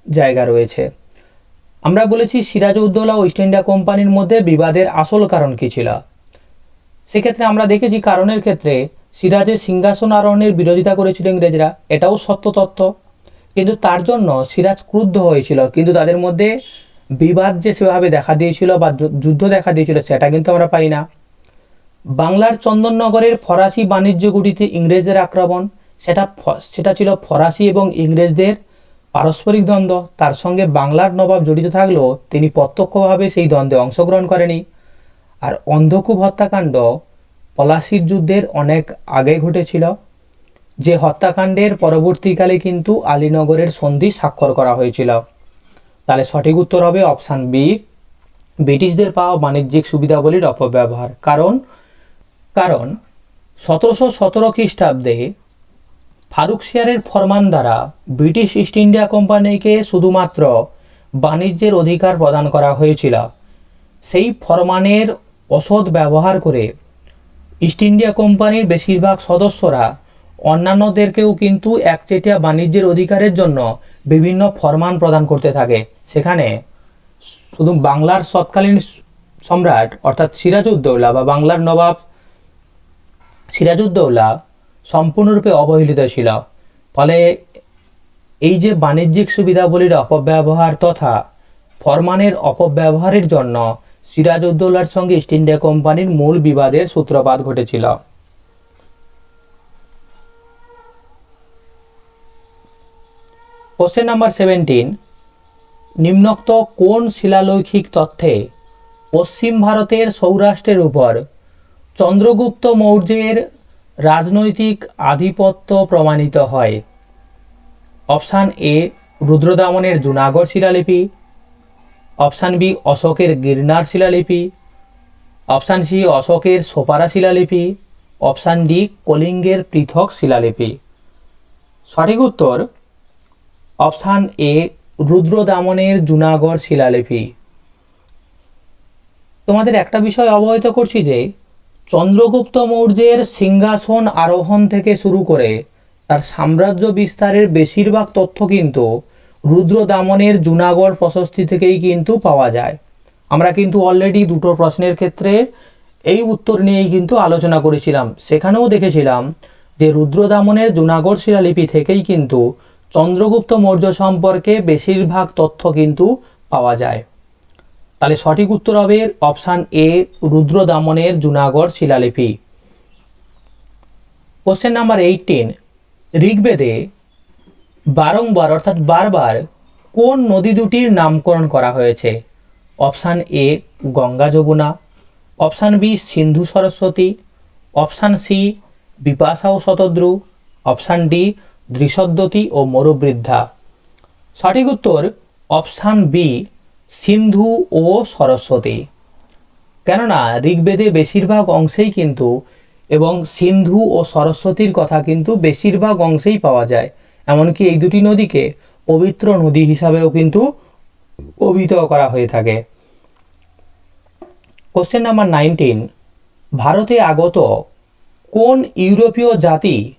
জায়গা রয়েছে। আমরা বলেছি সিরাজউদ্দৌলা ও ইস্ট ইন্ডিয়া কোম্পানির মধ্যে বিবাদের আসল কারণ কী ছিল। সেক্ষেত্রে আমরা দেখেছি কারণের ক্ষেত্রে সিরাজের সিংহাসন আরোহণের বিরোধিতা করেছিল ইংরেজরা, এটাও সত্য তথ্য, কিন্তু তার জন্য সিরাজ ক্রুদ্ধ হয়েছিল, কিন্তু তাদের মধ্যে বিবাদ যে সেভাবে দেখা দিয়েছিল বা যুদ্ধ দেখা দিয়েছিল সেটা কিন্তু আমরা পাই না। বাংলার চন্দননগরের ফরাসি বাণিজ্য গুটিতে ইংরেজদের আক্রমণ, সেটা ছিল ফরাসি এবং ইংরেজদের পারস্পরিক দ্বন্দ্ব। তার সঙ্গে বাংলার নবাব জড়িত থাকলেও তিনি প্রত্যক্ষভাবে সেই দ্বন্দ্বে অংশগ্রহণ করেনি। আর অন্ধকূপ হত্যাকাণ্ড পলাশির যুদ্ধের অনেক আগে ঘটেছিল, যে হত্যাকাণ্ডের পরবর্তীকালে কিন্তু আলীনগরের সন্ধি স্বাক্ষর করা হয়েছিল। তাহলে সঠিক উত্তর হবে অপশান বি, ব্রিটিশদের পাওয়া বাণিজ্যিক সুবিধাবলীর অপব্যবহার। কারণ 1717 খ্রিস্টাব্দে ফারুকশিয়ারের ফরমান দ্বারা ব্রিটিশ ইস্ট ইন্ডিয়া কোম্পানিকে শুধুমাত্র বাণিজ্যের অধিকার প্রদান করা হয়েছিল। সেই ফরমানের অসৎ ব্যবহার করে ইস্ট ইন্ডিয়া কোম্পানির বেশিরভাগ সদস্যরা অন্যান্যদেরকেও কিন্তু একচেটিয়া বাণিজ্যের অধিকারের জন্য বিভিন্ন ফরমান প্রদান করতে থাকে। সেখানে শুধু বাংলার তৎকালীন সম্রাট অর্থাৎ সিরাজউদ্দৌলা বা বাংলার নবাব সিরাজউদ্দৌলা সম্পূর্ণরূপে অবহেলিত ছিল। ফলে এই যে বাণিজ্যিক সুবিধাবলীর অপব্যবহার তথা ফরমানের অপব্যবহারের জন্য সিরাজউদ্দৌলার সঙ্গে ইস্ট ইন্ডিয়া কোম্পানির মূল বিবাদের সূত্রপাত ঘটেছিল। কোশ্চেন নাম্বার 17, নিম্নোক্ত কোন শিলালৈখিক তথ্যে পশ্চিম ভারতের সৌরাষ্ট্রের উপর চন্দ্রগুপ্ত মৌর্যের রাজনৈতিক আধিপত্য প্রমাণিত হয়? অপশান এ, রুদ্রদামনের জুনাগড় শিলালিপি। অপশান বি, অশোকের গিরনার শিলালিপি। অপশান সি, অশোকের সোপারা শিলালিপি। অপশান ডি, কলিঙ্গের পৃথক শিলালিপি। সঠিক উত্তর অপশান এ, রুদ্রদামনের জুনাগড় শিলালিপি। তোমাদের একটা বিষয় অবহিত করছি যে চন্দ্রগুপ্ত মৌর্যের সিংহাসন আরোহণ থেকে শুরু করে তার সাম্রাজ্য বিস্তারের বেশিরভাগ তথ্য কিন্তু রুদ্রদামনের জুনাগড় প্রশস্তি থেকেই কিন্তু পাওয়া যায়। আমরা কিন্তু অলরেডি দুটো প্রশ্নের ক্ষেত্রে এই উত্তর নিয়েই কিন্তু আলোচনা করেছিলাম। সেখানেও দেখেছিলাম যে রুদ্রদামনের জুনাগড় শিলালিপি থেকেই কিন্তু চন্দ্রগুপ্ত মৌর্য সম্পর্কে বেশিরভাগ তথ্য কিন্তু পাওয়া যায়। তাহলে সঠিক উত্তর হবে অপশান এ, রুদ্রদামনের জুনাগড় শিলালিপি। কোশ্চেন নাম্বার 18, ঋগ্বেদে বারংবার অর্থাৎ বারবার কোন নদী দুটির নামকরণ করা হয়েছে? Option A, Ganga Yamuna. Option B, Sindhu Saraswati. Option C, Vipasha ও শতদ্রু। অপশান ডি, দৃশদ্বতী ও মরুবৃদ্ধা। সঠিক উত্তর অপশান বি, সিন্ধু ও সরস্বতী। কেননা ঋগ্বেদে বেশিরভাগ অংশেই কিন্তু এবং সিন্ধু ও সরস্বতীর কথা কিন্তু বেশিরভাগ অংশেই পাওয়া যায়। এমনকি এই দুটি নদীকে পবিত্র নদী হিসাবেও কিন্তু অভিহিত করা হয়ে থাকে। কোশ্চেন নাম্বার 19, ভারতে আগত কোন ইউরোপীয় জাতি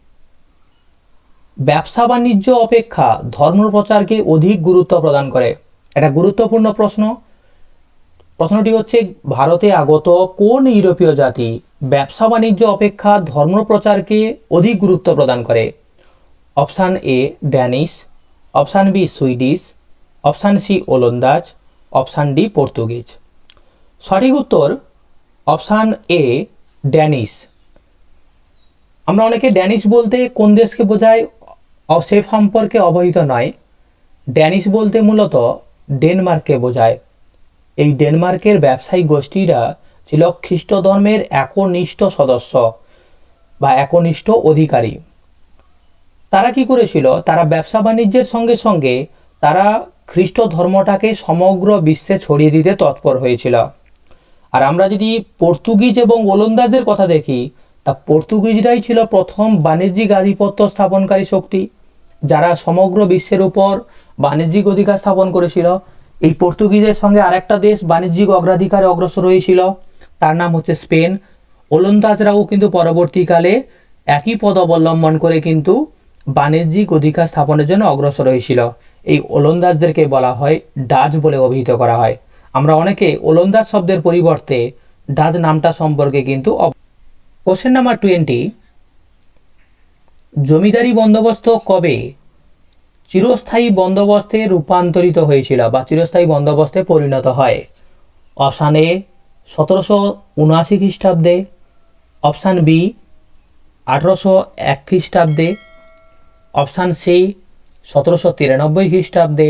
ব্যবসা বাণিজ্য অপেক্ষা ধর্মপ্রচারকে অধিক গুরুত্ব প্রদান করে? এটা গুরুত্বপূর্ণ প্রশ্ন। প্রশ্নটি হচ্ছে ভারতে আগত কোন ইউরোপীয় জাতি ব্যবসা বাণিজ্য অপেক্ষা ধর্মপ্রচারকে অধিক গুরুত্ব প্রদান করে? Option A, Danish. Option B, Swedish. Option C, ওলন্দাজ। Option D, Portuguese. সঠিক উত্তর অপশান এ, ড্যানিশ। আমরা অনেকে ড্যানিশ বলতে কোন দেশকে বোঝায় সে সম্পর্কে অবহিত নয়। ড্যানিশ বলতে মূলত ডেনমার্ককে বোঝায়। এই ডেনমার্কের ব্যবসায়িক গোষ্ঠীরা ছিল খ্রিস্ট ধর্মের একনিষ্ঠ সদস্য বা একনিষ্ঠ অধিকারী। তারা কি করেছিল? তারা ব্যবসা বাণিজ্যের সঙ্গে সঙ্গে তারা খ্রিস্ট ধর্মটাকে সমগ্র বিশ্বে ছড়িয়ে দিতে তৎপর হয়েছিল। আর আমরা যদি পর্তুগিজ এবং ওলন্দাজদের কথা দেখি, তা পর্তুগিজরাই ছিল প্রথম বাণিজ্যিক আধিপত্য স্থাপনকারী শক্তি, যারা সমগ্র বিশ্বের উপর বাণিজ্যিক অধিকার স্থাপন করেছিল। এই পর্তুগিজের সঙ্গে আরেকটা দেশ বাণিজ্যিক অগ্রাধিকারে অগ্রসর হয়েছিল, তার নাম হচ্ছে স্পেন। ওলন্দাজরাও কিন্তু পরবর্তীকালে একই পথ অবলম্বন করে কিন্তু বাণিজ্যিক অধিকার স্থাপনের জন্য অগ্রসর হয়েছিল। এই ওলন্দাজদেরকে বলা হয় ডাচ বলে অভিহিত করা হয়। আমরা অনেকে ওলন্দাজ শব্দের পরিবর্তে ডাচ নামটা সম্পর্কে কিন্তু। কোশ্চেন নাম্বার 20, জমিদারি বন্দোবস্ত কবে চিরস্থায়ী বন্দোবস্তে রূপান্তরিত হয়েছিল বা চিরস্থায়ী বন্দোবস্তে পরিণত হয়? অপশান এ, 1779 খ্রিস্টাব্দে। অপশান বি 1801 খ্রিস্টাব্দে, অপশান সি 1793 খ্রিস্টাব্দে,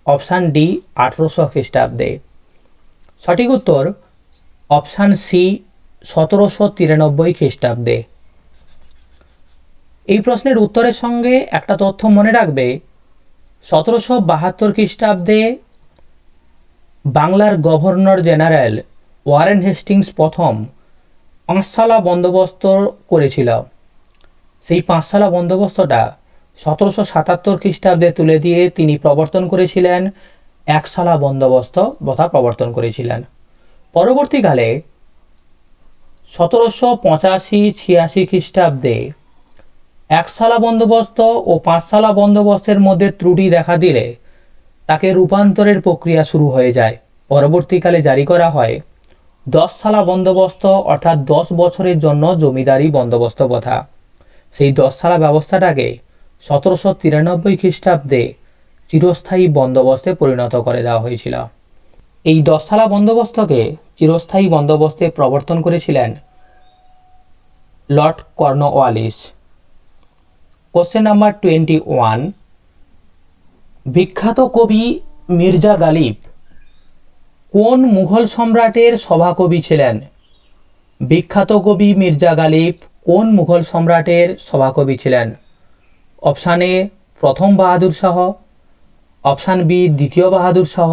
অপশান ডি 1800 খ্রিস্টাব্দে। সঠিক উত্তর অপশান সি 1793 খ্রিস্টাব্দে। এই প্রশ্নের উত্তরের সঙ্গে একটা তথ্য মনে রাখবে, 1772 খ্রিস্টাব্দে বাংলার গভর্নর জেনারেল ওয়ারেন হেস্টিংস প্রথম পাঁচশালা বন্দোবস্ত করেছিল। সেই পাঁচশালা বন্দোবস্তটা 1777 খ্রিস্টাব্দে তুলে দিয়ে তিনি প্রবর্তন করেছিলেন একশালা বন্দোবস্ত প্রথা প্রবর্তন করেছিলেন। পরবর্তীকালে 1785-86 খ্রিস্টাব্দে একশালা বন্দোবস্ত ও পাঁচশালা বন্দোবস্তের মধ্যে ত্রুটি দেখা দিলে তাকে রূপান্তরের প্রক্রিয়া শুরু হয়ে যায়। পরবর্তীকালে জারি করা হয় 10 শালা বন্দোবস্ত, অর্থাৎ 10 বছরের জন্য জমিদারি বন্দোবস্ত প্রথা। সেই 10 শালা ব্যবস্থাটাকে 1793 খ্রিস্টাব্দে চিরস্থায়ী বন্দোবস্তে পরিণত করে দেওয়া হয়েছিল। এই 10 শালা বন্দোবস্তকে চিরস্থায়ী বন্দোবস্তে প্রবর্তন করেছিলেন লর্ড কর্নওয়ালিস। কোশ্চেন নাম্বার 21, বিখ্যাত কবি মির্জা গালিব কোন মুঘল সম্রাটের সভাকবি ছিলেন? বিখ্যাত কবি মির্জা গালিব কোন মুঘল সম্রাটের সভাকবি ছিলেন? অপশান এ প্রথম বাহাদুর শাহ, অপশান বি দ্বিতীয় বাহাদুর শাহ,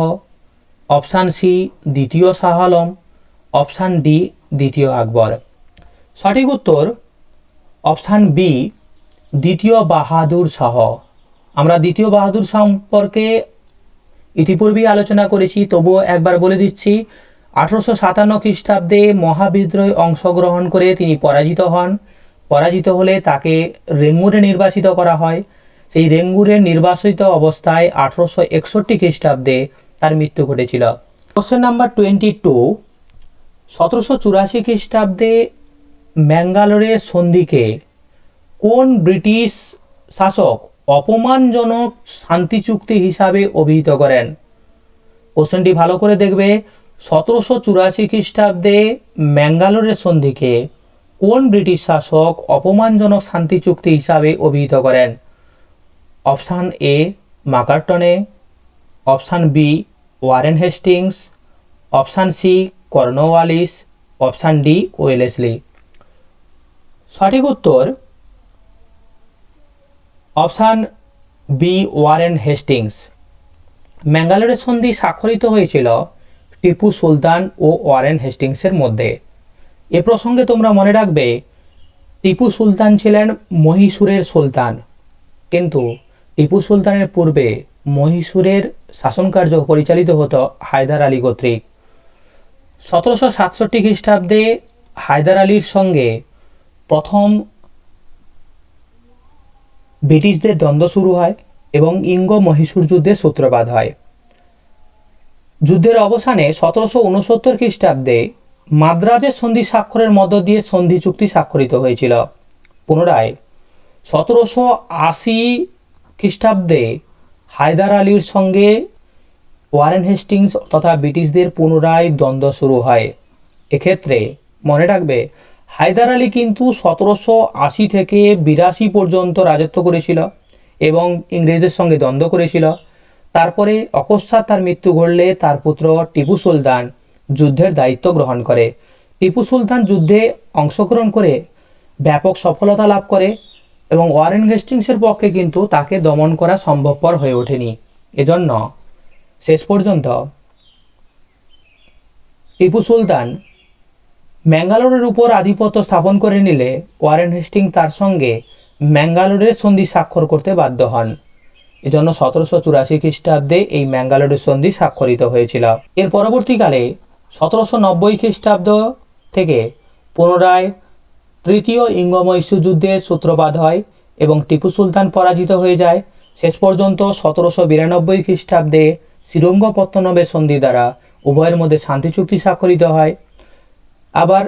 অপশান সি দ্বিতীয় শাহ আলম, অপশান ডি দ্বিতীয় আকবর। সঠিক উত্তর অপশান বি দ্বিতীয় বাহাদুর শাহ। আমরা দ্বিতীয় বাহাদুর সম্পর্কে ইতিপূর্বেই আলোচনা করেছি, তবুও একবার বলে দিচ্ছি। 1857 খ্রিস্টাব্দে মহাবিদ্রোহে অংশগ্রহণ করে তিনি পরাজিত হন। পরাজিত হলে তাকে রেঙ্গুরে নির্বাসিত করা হয়। সেই রেঙ্গুরে নির্বাসিত অবস্থায় 1861 খ্রিস্টাব্দে তার মৃত্যু ঘটেছিল। কোশ্চেন নাম্বার 22, 1784 খ্রিস্টাব্দে ম্যাঙ্গালোরের সন্ধিকে কোন ব্রিটিশ শাসক অপমানজনক শান্তি চুক্তি হিসাবে অভিহিত করেন? কোশ্চেনটি ভালো করে দেখবে। 1784 খ্রিস্টাব্দে ম্যাঙ্গালোরের সন্ধিকে কোন ব্রিটিশ শাসক অপমানজনক শান্তি চুক্তি হিসাবে অভিহিত করেন? Option A Macartney, option B Warren Hastings, option C Cornwallis, option D Wellesley. সঠিক উত্তর অপশান বি ওয়ারেন হেস্টিংস। ম্যাঙ্গালোরের সন্ধি স্বাক্ষরিত হয়েছিল টিপু সুলতান ও ওয়ারেন হেস্টিংসের মধ্যে। এ প্রসঙ্গে তোমরা মনে রাখবে, টিপু সুলতান ছিলেন মহীশূরের সুলতান, কিন্তু টিপু সুলতানের পূর্বে মহীশূরের শাসনকার্য পরিচালিত হতো হায়দার আলী কর্তৃক। 1767 খ্রিস্টাব্দে হায়দার আলীর সঙ্গে প্রথম ব্রিটিশদের দ্বন্দ্ব শুরু হয় এবং ইঙ্গ মহীশূর যুদ্ধের সূত্রপাত হয়। যুদ্ধের অবসানে 1769 খ্রিস্টাব্দে মাদ্রাজের সন্ধি স্বাক্ষরের মধ্য দিয়ে সন্ধি চুক্তি স্বাক্ষরিত হয়েছিল। পুনরায় 1780 খ্রিস্টাব্দে হায়দার আলীর সঙ্গে ওয়ারেন হেস্টিংস তথা ব্রিটিশদের পুনরায় দ্বন্দ্ব শুরু হয়। এক্ষেত্রে মনে রাখবে, হায়দার আলী কিন্তু 1780 থেকে 82 পর্যন্ত রাজত্ব করেছিল এবং ইংরেজদের সঙ্গে দ্বন্দ্ব করেছিল। তারপরে অকস্মাৎ তার মৃত্যু ঘটলে তার পুত্র টিপু সুলতান যুদ্ধের দায়িত্ব গ্রহণ করে। টিপু সুলতান যুদ্ধে অংশগ্রহণ করে ব্যাপক সফলতা লাভ করে এবং ওয়ারেন হেস্টিংসের পক্ষে কিন্তু তাকে দমন করা সম্ভবপর হয়ে ওঠেনি। এজন্য শেষ পর্যন্ত টিপু সুলতান ম্যাঙ্গালোরের উপর আধিপত্য স্থাপন করে নিলে ওয়ারেন হেস্টিংস তার সঙ্গে ম্যাঙ্গালোরের সন্ধি স্বাক্ষর করতে বাধ্য হন। এজন্য 1784 খ্রিস্টাব্দে এই ম্যাঙ্গালোরের সন্ধি স্বাক্ষরিত হয়েছিল। এর পরবর্তীকালে 1790 খ্রিস্টাব্দ থেকে পুনরায় তৃতীয় ইঙ্গ মহীশূর যুদ্ধের সূত্রপাত হয় এবং টিপু সুলতান পরাজিত হয়ে যায়। শেষ পর্যন্ত 1792 খ্রিস্টাব্দে শ্রীরঙ্গপত্তনমের সন্ধি দ্বারা উভয়ের মধ্যে শান্তি চুক্তি স্বাক্ষরিত হয়। আবার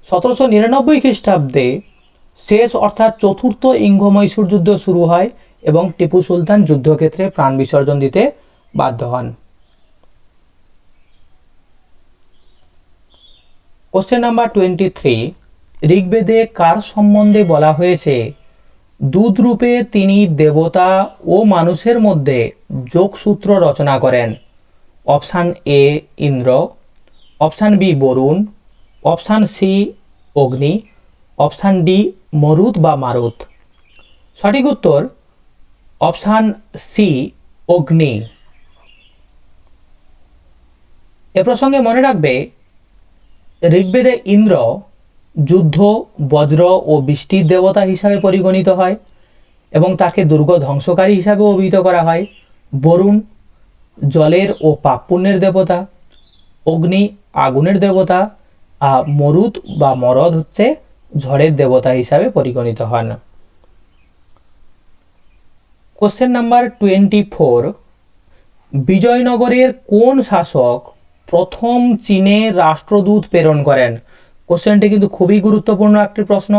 1799 খ্রিস্টাব্দে শেষ অর্থাৎ চতুর্থ ইঙ্গ মহীশূর যুদ্ধ শুরু হয় এবং টিপু সুলতান যুদ্ধক্ষেত্রে প্রাণ বিসর্জন দিতে বাধ্য হন। কোশ্চেন নাম্বার 23, ঋগ্বেদে কার সম্বন্ধে বলা হয়েছে দূত রূপে তিনি দেবতা ও মানুষের মধ্যে যোগসূত্র রচনা করেন? Option A Indra, option B Varuna, option C Agni, option D Marut বা মারুত। সঠিক উত্তর অপশান সি অগ্নি। এ প্রসঙ্গে মনে রাখবে ঋগ্বেদে ইন্দ্র যুদ্ধ, বজ্র ও বৃষ্টির দেবতা হিসাবে পরিগণিত হয় এবং তাকে দুর্গ ধ্বংসকারী হিসাবে অভিহিত করা হয়। বরুণ জলের ও পাপ পুণ্যের দেবতা, অগ্নি আগুনের দেবতা, আর মরুত বা মরদ হচ্ছে ঝড়ের দেবতা হিসাবে পরিগণিত হন। কোশ্চেন নাম্বার 24, বিজয়নগরের কোন শাসক প্রথম চীনে রাষ্ট্রদূত প্রেরণ করেন? কোশ্চেনটি কিন্তু খুবই গুরুত্বপূর্ণ একটি প্রশ্ন।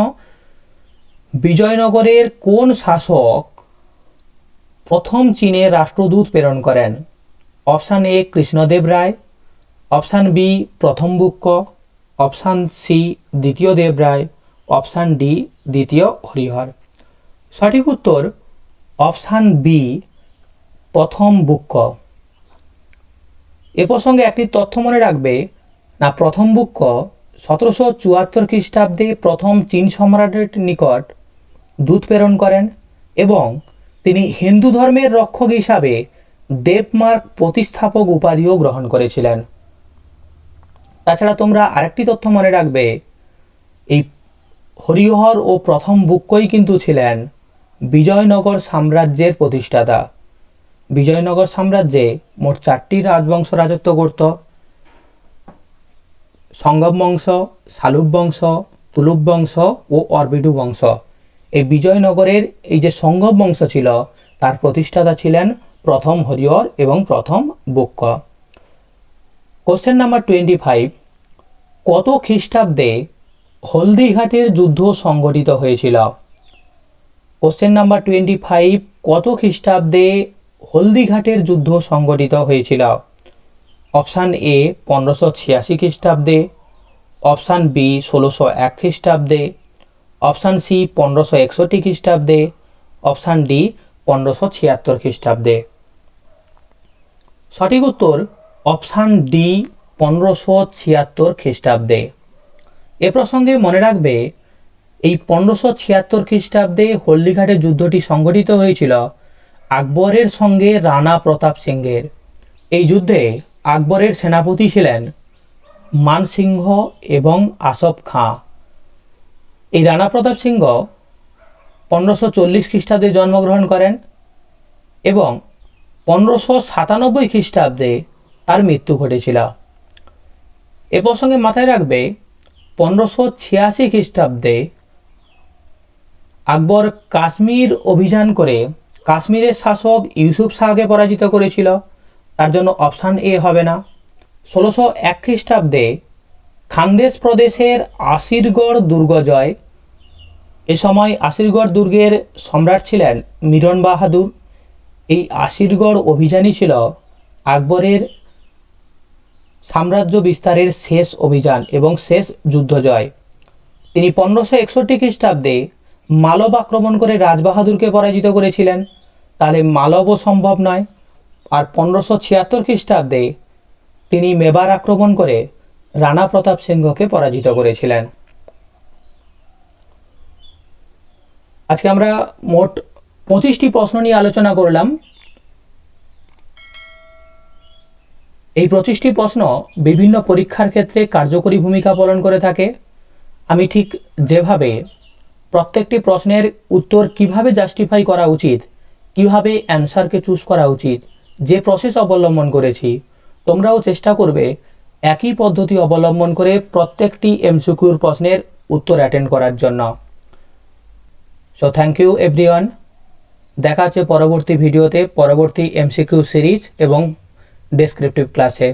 বিজয়নগরের কোন শাসক প্রথম চীনে রাষ্ট্রদূত প্রেরণ করেন? Option A Krishnadeva Raya, option B প্রথম বুক্ক, অপশান সি দ্বিতীয় দেব রায়, অপশান ডি দ্বিতীয় হরিহর। সঠিক উত্তর অপশান বি প্রথম বুক্ক। এ প্রসঙ্গে একটি তথ্য মনে রাখবে না, প্রথম বুক্ক 1774 খ্রিস্টাব্দে প্রথম চীন সম্রাটের নিকট দূত প্রেরণ করেন এবং তিনি হিন্দু ধর্মের রক্ষক হিসাবে দেবমার্গ প্রতিস্থাপক উপাধিও গ্রহণ করেছিলেন। তাছাড়া তোমরা আরেকটি তথ্য মনে রাখবে, এই হরিহর ও প্রথম বুক্কই কিন্তু ছিলেন বিজয়নগর সাম্রাজ্যের প্রতিষ্ঠাতা। বিজয়নগর সাম্রাজ্যে মোট 4টি রাজবংশ রাজত্ব করত: সঙ্গম বংশ, শালুব বংশ, তুলুব বংশ ও অরবিডু বংশ। এই বিজয়নগরের এই যে সঙ্গম বংশ ছিল তার প্রতিষ্ঠাতা ছিলেন প্রথম হরিহর এবং প্রথম বুক্ক। কোশ্চেন নাম্বার 25, কত খ্রিস্টাব্দে হলদিঘাটের যুদ্ধ সংঘটিত হয়েছিল? কোশ্চেন নাম্বার 25, কত খ্রিস্টাব্দে হলদিঘাটের যুদ্ধ সংঘটিত হয়েছিল? অপশান এ 1586 খ্রিস্টাব্দে, অপশান বি 1601 খ্রিস্টাব্দে, অপশান সি 1561 খ্রিস্টাব্দে, অপশান ডি 1576 খ্রিস্টাব্দে। সঠিক উত্তর অপশান ডি 1576 খ্রিস্টাব্দে। এ প্রসঙ্গে মনে রাখবে এই 1576 খ্রিস্টাব্দে হলদিঘাটের যুদ্ধটি সংঘটিত হয়েছিল আকবরের সঙ্গে রানা প্রতাপ সিংহের। এই যুদ্ধে আকবরের সেনাপতি ছিলেন মানসিংহ এবং আসফ খাঁ। এই রানা প্রতাপ সিংহ 1540 খ্রিস্টাব্দে জন্মগ্রহণ করেন এবং 1597 খ্রিস্টাব্দে তার মৃত্যু ঘটেছিল। এ প্রসঙ্গে মাথায় রাখবে 1586 খ্রিস্টাব্দে আকবর কাশ্মীর অভিযান করে কাশ্মীরের শাসক ইউসুফ শাহকে পরাজিত করেছিল, তার জন্য অপশান এ হবে না। 1601 খ্রিস্টাব্দে খানদেশ প্রদেশের আসিরগড় দুর্গ জয়। এ সময় আসিরগড় দুর্গের সম্রাট ছিলেন মিরন বাহাদুর। এই আসিরগড় অভিযানই ছিল আকবরের সাম্রাজ্য বিস্তারের শেষ অভিযান এবং শেষ যুদ্ধ জয়। তিনি 1561 খ্রিস্টাব্দে মালব আক্রমণ করে রাজবাহাদুরকে পরাজিত করেছিলেন, তাহলে মালবও সম্ভব নয়। আর 1576 খ্রিস্টাব্দে তিনি মেবার আক্রমণ করে রানা প্রতাপ সিংহকে পরাজিত করেছিলেন। আজকে আমরা মোট 25টি প্রশ্ন নিয়ে আলোচনা করলাম। এই 25টি প্রশ্ন বিভিন্ন পরীক্ষার ক্ষেত্রে কার্যকরী ভূমিকা পালন করে থাকে। আমি ঠিক যেভাবে প্রত্যেকটি প্রশ্নের উত্তর কিভাবে জাস্টিফাই করা উচিত, কিভাবে অ্যান্সারকে চুজ করা উচিত, যে প্রসেস অবলম্বন করেছি, তোমরাও চেষ্টা করবে একই পদ্ধতি অবলম্বন করে প্রত্যেকটি এমসিকিউর প্রশ্নের উত্তর অ্যাটেন্ড করার জন্য। So thank you everyone. দেখা হচ্ছে পরবর্তী ভিডিওতে, পরবর্তী এমসিকিউ সিরিজ এবং ডেসক্রিপটিভ ক্লাসে।